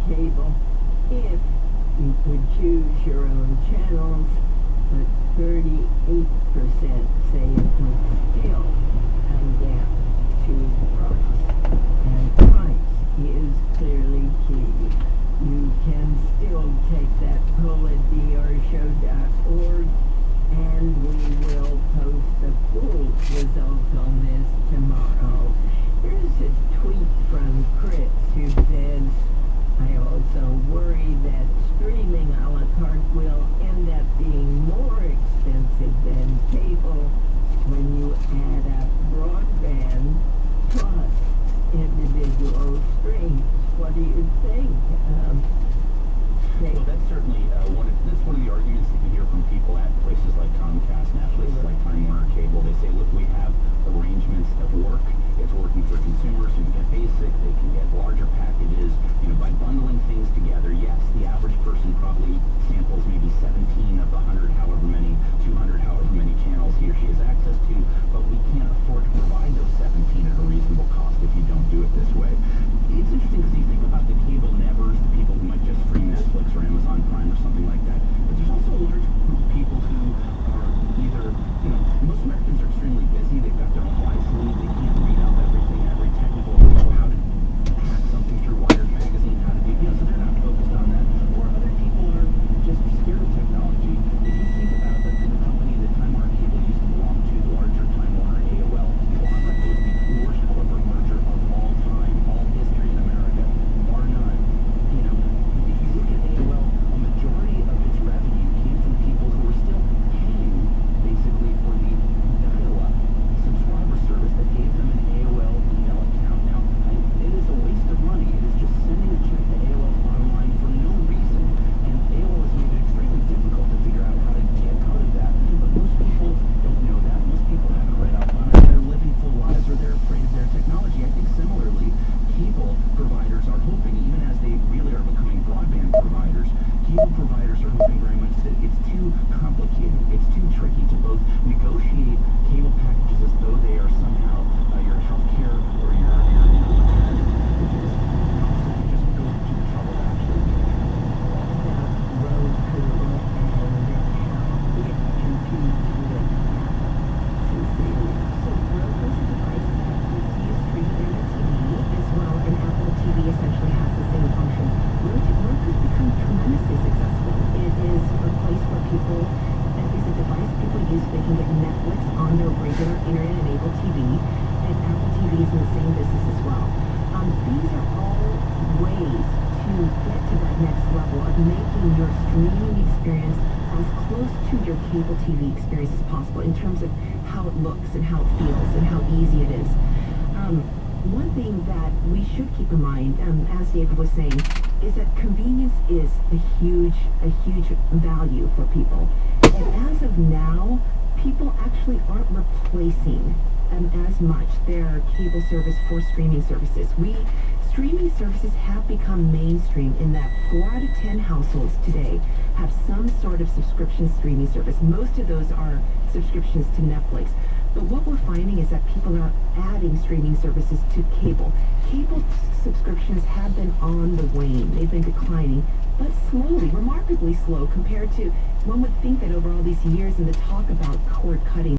cable if you could choose your own channels, but 38% say it would still come down to price. And price is clearly key. You can still take that poll at drshow.org, and we will post the full results on this tomorrow. Here's a tweet from Chris who says, I also worry that streaming a la carte will end up being more expensive than cable when you add up broadband plus individual streams. What do you think? Well, that's certainly one of the arguments that you hear from people at places like Comcast and at places like Time Warner Cable. They say, look, we have arrangements that work. It's working for consumers who can get basic, they can get larger packages. By bundling things together, yes, the average person probably samples maybe 17 of the 100, however many, 200, however many channels he or she has access to, but we can't afford to provide those 17 at a reasonable cost if you don't do it this way. It's interesting because you think about the cable nevers, the people who might just stream Netflix or Amazon Prime or something like that, but there's also a large group of people who are either, most Americans are extremely busy, they've got their own lives to lead, they can't read up everything, every technical, how to hack something through Wired magazine, how to do, so they're not focused on that. Or other people are just scared of technology. If you think about the company that Time Warner Cable used to belong to, the larger Time Warner AOL conglomerate, it was the worst corporate merger of all time, all history in America, bar none. If you look at AOL, a majority of its revenue came from people who were still paying, basically, for the dial-up subscriber service that gave them an AOL email account. Now, it is a waste of money. It is just sending a check to AOL's bottom line for no reason. And AOL has made it extremely difficult to figure out how to get out of that. But most people don't know that. Most people haven't read up on it. They're living full lives or they're afraid of their technology. I think similarly, cable providers are hoping, even as they really are becoming broadband providers, cable providers are hoping very much that it's too complicated, it's too tricky to both negotiate cable packages as though they are somehow your health care or your just go to the trouble of actually Roku and how it competes with Sincerely. So Roku is a device that lets you stream internet TV as well, and Apple TV essentially has the same function. Roku's become tremendously successful. It is a place where people, it is a device people use. They can get Netflix on their regular internet-enabled TV, and Apple TV is in the same business as well. These are all ways to get to that next level of making your streaming experience as close to your cable TV experience as possible in terms of how it looks and how it feels and how easy it is. One thing that we should keep in mind, as David was saying, is that convenience is a huge value for people. And as of now, people actually aren't replacing as much their cable service for streaming services. Streaming services have become mainstream in that 4 out of 10 households today have some sort of subscription streaming service. Most of those are subscriptions to Netflix. But what we're finding is that people are adding streaming services to cable. Cable subscriptions have been on the wane. They've been declining, but slowly, remarkably slow compared to, one would think that over all these years and the talk about cord cutting,